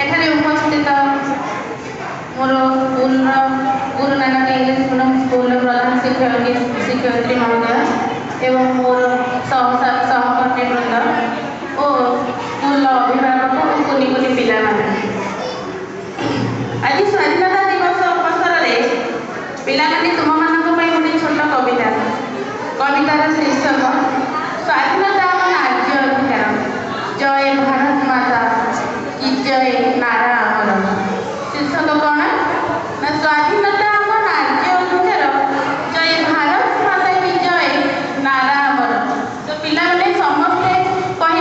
एठारे उपस्थित मोर school Guru Nanak English medium school प्रधान शिक्षयित्री महोदय एवं मोर सहकर्मी वृंद और स्कूल अभिभावक और कुनि कुनि पिला आज स्वाधीनता दिवस अवसर में पिला तुम मान गोटे छोट कवितार शीर्षक स्वाधीनता राज्य अधिकार जय भारत माता की जय नारा अमर शीर्षक कौन ना स्वाधीनता आम राज्य अधिकार जय भारत माता की जय नारा अमर। तो पिला समस्ते कह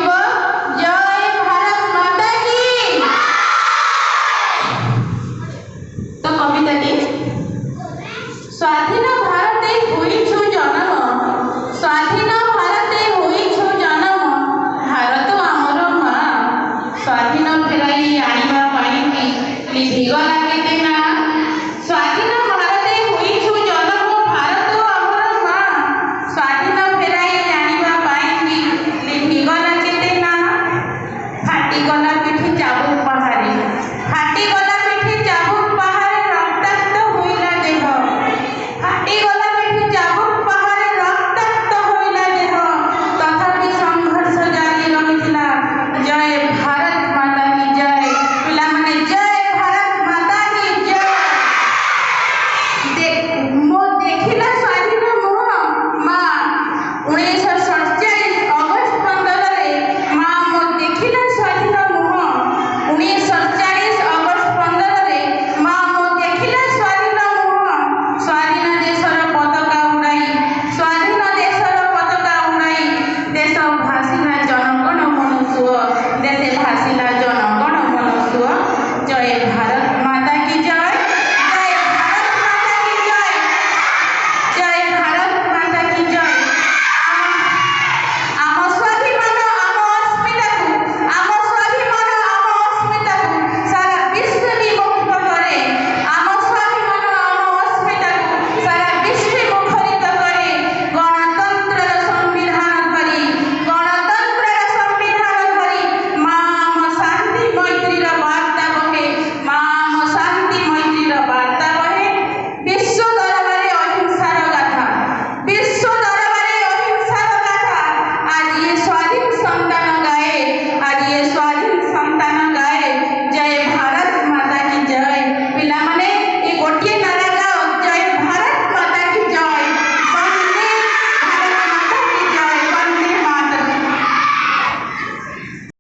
जय भारत माता की। तो कविता स्वाधीन भारते होइछु जन्म स्वाधीन भारते होइछु जन्म भारत आमर माँ स्वाधीन फेराई आनिबा पाई लिभिगला केते ना स्वाधीन भारते होइछु जन्म भारत आमर माँ स्वाधीन फेराई आनिबा पाई लिभिगला केते ना फाटिगला पिठी चाबुक पहाड़ी फाटिगला पिठी चाबुक पहाड़ी रक्ताक्त होइला देह फाटिगला पिठी चाबुक पहाड़ी रक्ताक्त होइला देह तथापि संघर्ष जारी रहिथिला जय भारत माता की जय। पिला माने जय भारत माता की जय। मो देखिला स्वाधीन मुह माँ 1947 अगस्त 15 रे माँ मो देखिला स्वाधीन मुह 1947 अगस्त 15 रे माँ मो देखिला स्वाधीन मुह स्वाधीन देशर पताका उड़ाई स्वाधीन देशर पताका उड़ाई देश भासिला जनगण मन सुअ देशे भासिला